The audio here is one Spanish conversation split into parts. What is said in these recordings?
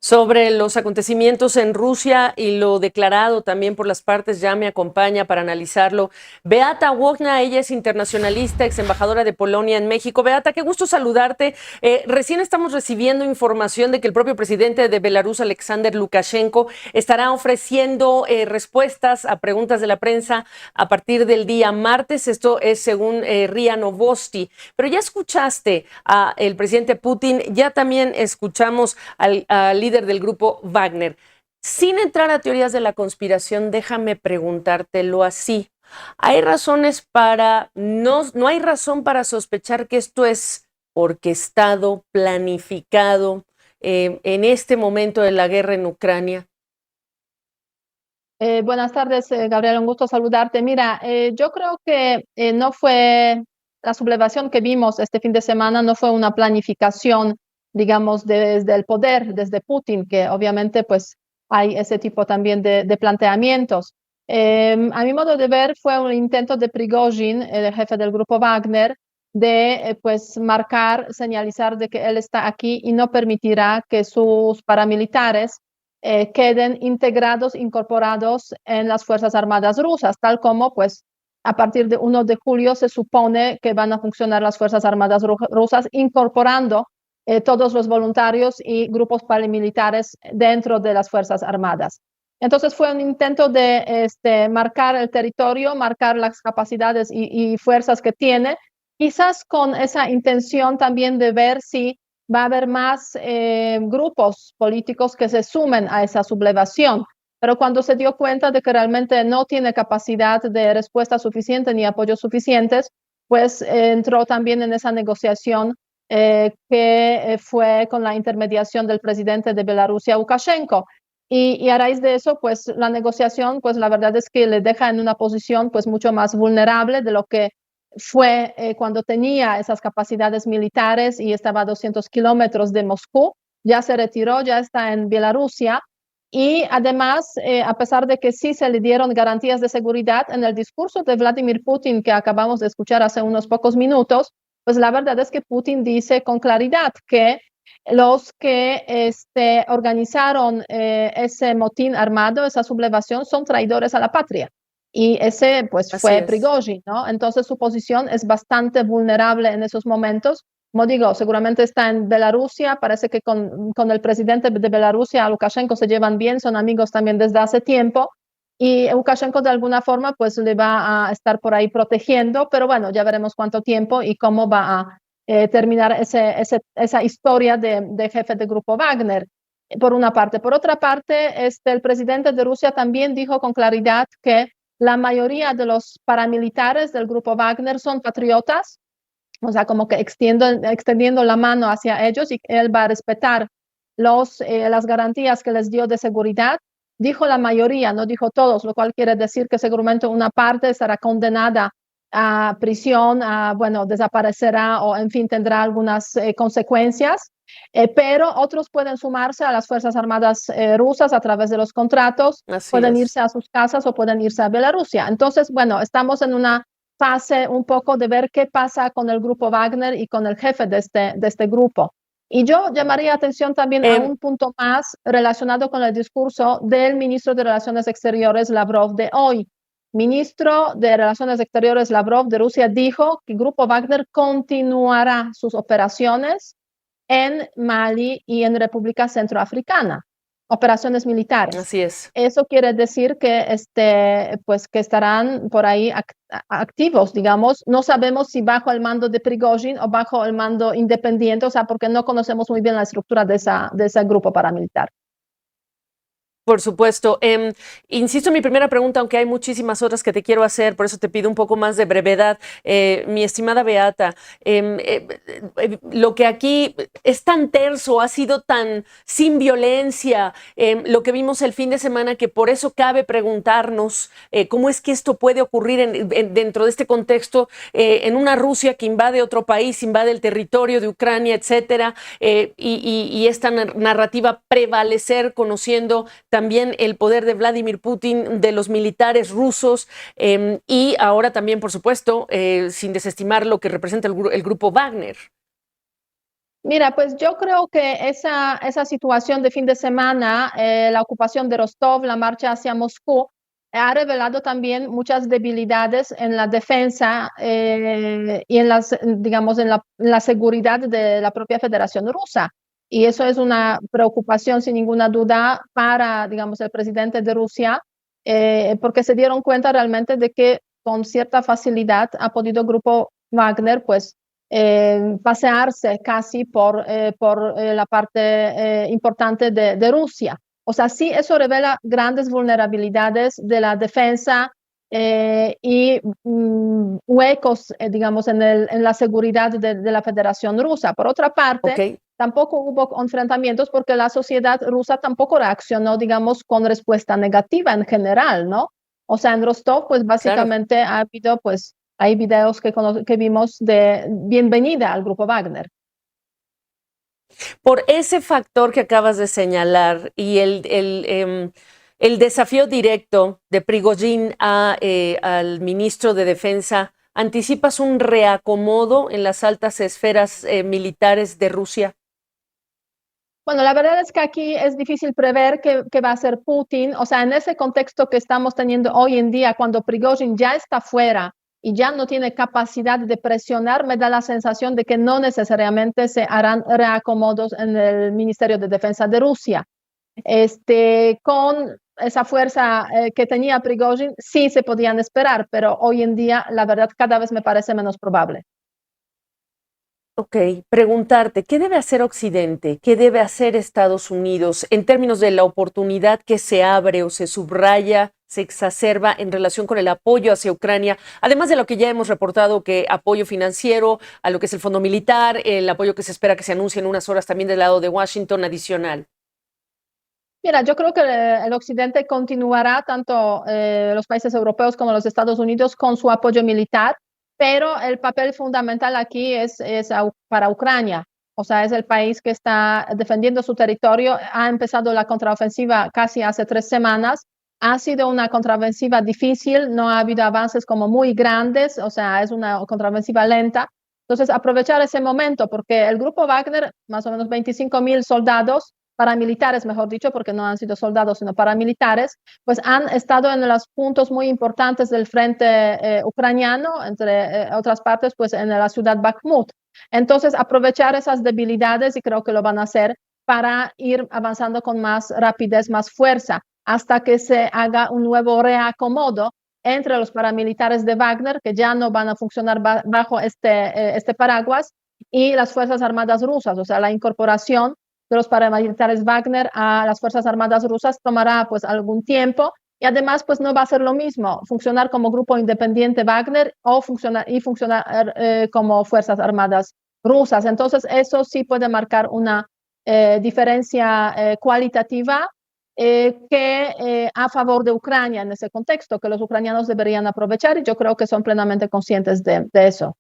Sobre los acontecimientos en Rusia y lo declarado también por las partes, ya me acompaña para analizarlo Beata Wojna. Ella es internacionalista, ex embajadora de Polonia en México. Beata, qué gusto saludarte. Recién estamos recibiendo información de que el propio presidente de Belarus, Alexander Lukashenko, estará ofreciendo respuestas a preguntas de la prensa a partir del día martes. Esto es según RIA Novosti. Pero ya escuchaste al presidente Putin, ya también escuchamos al líder del grupo Wagner. Sin entrar a teorías de la conspiración, déjame preguntártelo así. ¿Hay razones para, no hay razón para sospechar que esto es orquestado, planificado en este momento de la guerra en Ucrania? Buenas tardes, Gabriela, un gusto saludarte. Mira, yo creo que no fue la sublevación que vimos este fin de semana, no fue una planificación, digamos, desde el poder, desde Putin, que obviamente pues hay ese tipo también de planteamientos. A mi modo de ver, fue un intento de Prigozhin, el jefe del grupo Wagner, de pues marcar, señalizar de que él está aquí y no permitirá que sus paramilitares queden integrados, incorporados en las Fuerzas Armadas rusas, tal como pues a partir de 1 de julio se supone que van a funcionar las Fuerzas Armadas rusas, incorporando todos los voluntarios y grupos paramilitares dentro de las Fuerzas Armadas. Entonces fue un intento de marcar el territorio, marcar las capacidades y fuerzas que tiene, quizás con esa intención también de ver si va a haber más grupos políticos que se sumen a esa sublevación. Pero cuando se dio cuenta de que realmente no tiene capacidad de respuesta suficiente ni apoyo suficientes, pues entró también en esa negociación que fue con la intermediación del presidente de Bielorrusia, Lukashenko. Y a raíz de eso, pues la negociación, pues la verdad es que le deja en una posición pues mucho más vulnerable de lo que fue cuando tenía esas capacidades militares y estaba a 200 kilómetros de Moscú. Ya se retiró, ya está en Bielorrusia. Y además, a pesar de que sí se le dieron garantías de seguridad en el discurso de Vladimir Putin que acabamos de escuchar hace unos pocos minutos, pues la verdad es que Putin dice con claridad que los que organizaron ese motín armado, esa sublevación, son traidores a la patria. Y ese pues Así fue es. Prigozhin, ¿no? Entonces su posición es bastante vulnerable en esos momentos. Como digo, seguramente está en Bielorrusia, parece que con el presidente de Bielorrusia, Lukashenko, se llevan bien, son amigos también desde hace tiempo, y Lukashenko de alguna forma pues le va a estar por ahí protegiendo, pero bueno, ya veremos cuánto tiempo y cómo va a terminar esa historia de jefe de grupo Wagner, por una parte. Por otra parte, el presidente de Rusia también dijo con claridad que la mayoría de los paramilitares del grupo Wagner son patriotas, o sea, como que extendiendo la mano hacia ellos, y él va a respetar las garantías que les dio de seguridad. Dijo la mayoría, no dijo todos, lo cual quiere decir que seguramente una parte estará condenada a prisión, bueno, desaparecerá o en fin tendrá algunas consecuencias, pero otros pueden sumarse a las Fuerzas Armadas rusas a través de los contratos, Así pueden es. irse a sus casas o pueden irse a Bielorrusia. Entonces, bueno, estamos en una fase un poco de ver qué pasa con el grupo Wagner y con el jefe de este grupo. Y yo llamaría atención también a Eh, un punto más relacionado con el discurso del ministro de Relaciones Exteriores, Lavrov, de hoy. Ministro de Relaciones Exteriores Lavrov de Rusia dijo que el grupo Wagner continuará sus operaciones en Mali y en República Centroafricana, operaciones militares. Así es. Eso quiere decir que, pues, que estarán por ahí activos, digamos. No sabemos si bajo el mando de Prigozhin o bajo el mando independiente, o sea, porque no conocemos muy bien la estructura de ese grupo paramilitar. Por supuesto. Insisto en mi primera pregunta, aunque hay muchísimas otras que te quiero hacer, por eso te pido un poco más de brevedad. Mi estimada Beata, lo que aquí es tan terso, ha sido tan sin violencia, lo que vimos el fin de semana, que por eso cabe preguntarnos cómo es que esto puede ocurrir dentro de este contexto, en una Rusia que invade otro país, invade el territorio de Ucrania, etcétera, y esta narrativa prevalecer conociendo también el poder de Vladimir Putin, de los militares rusos, y ahora también, por supuesto, sin desestimar lo que representa el grupo Wagner. Mira, pues yo creo que esa situación de fin de semana, la ocupación de Rostov, la marcha hacia Moscú, ha revelado también muchas debilidades en la defensa y en digamos, en la seguridad de la propia Federación Rusa. Y eso es una preocupación sin ninguna duda para, digamos, el presidente de Rusia, porque se dieron cuenta realmente de que con cierta facilidad ha podido el grupo Wagner, pues, pasearse casi por la parte importante de Rusia. O sea, sí, eso revela grandes vulnerabilidades de la defensa y huecos, digamos, en la seguridad de la Federación Rusa. Por otra parte, Ok, tampoco hubo enfrentamientos porque la sociedad rusa tampoco reaccionó, digamos, con respuesta negativa en general, ¿no? O sea, en Rostov, pues claro. básicamente ha habido, pues, hay videos que vimos de bienvenida al grupo Wagner. Por ese factor que acabas de señalar y el desafío directo de Prigozhin al ministro de Defensa, ¿anticipas un reacomodo en las altas esferas militares de Rusia? Bueno, la verdad es que aquí es difícil prever qué va a hacer Putin. O sea, en ese contexto que estamos teniendo hoy en día, cuando Prigozhin ya está fuera y ya no tiene capacidad de presionar, me da la sensación de que no necesariamente se harán reacomodos en el Ministerio de Defensa de Rusia. Con esa fuerza que tenía Prigozhin, sí se podían esperar, pero hoy en día, la verdad, cada vez me parece menos probable. Ok, preguntarte, ¿qué debe hacer Occidente? ¿Qué debe hacer Estados Unidos en términos de la oportunidad que se abre o se subraya, se exacerba en relación con el apoyo hacia Ucrania? Además de lo que ya hemos reportado, que apoyo financiero, a lo que es el fondo militar, el apoyo que se espera que se anuncie en unas horas también del lado de Washington adicional. Mira, yo creo que el Occidente continuará, tanto los países europeos como los Estados Unidos, con su apoyo militar, pero el papel fundamental aquí es para Ucrania. O sea, es el país que está defendiendo su territorio. Ha empezado la contraofensiva casi hace 3 semanas. Ha sido una contraofensiva difícil, no ha habido avances como muy grandes, o sea, es una contraofensiva lenta. Entonces, aprovechar ese momento, porque el grupo Wagner, más o menos 25.000 soldados, paramilitares, mejor dicho, porque no han sido soldados, sino paramilitares, pues han estado en los puntos muy importantes del frente ucraniano, entre otras partes, pues en la ciudad Bakhmut. Entonces, aprovechar esas debilidades, y creo que lo van a hacer, para ir avanzando con más rapidez, más fuerza, hasta que se haga un nuevo reacomodo entre los paramilitares de Wagner, que ya no van a funcionar bajo este paraguas, y las Fuerzas Armadas rusas, o sea, la incorporación de los paramilitares Wagner a las Fuerzas Armadas rusas tomará pues algún tiempo y además pues no va a ser lo mismo funcionar como grupo independiente Wagner o funcionar como Fuerzas Armadas rusas. Entonces eso sí puede marcar una diferencia cualitativa que a favor de Ucrania en ese contexto, que los ucranianos deberían aprovechar y yo creo que son plenamente conscientes de eso.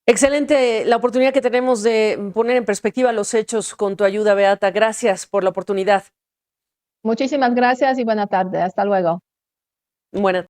Excelente la oportunidad que tenemos de poner en perspectiva los hechos con tu ayuda, Beata. Gracias por la oportunidad. Muchísimas gracias y buena tarde. Hasta luego. Buena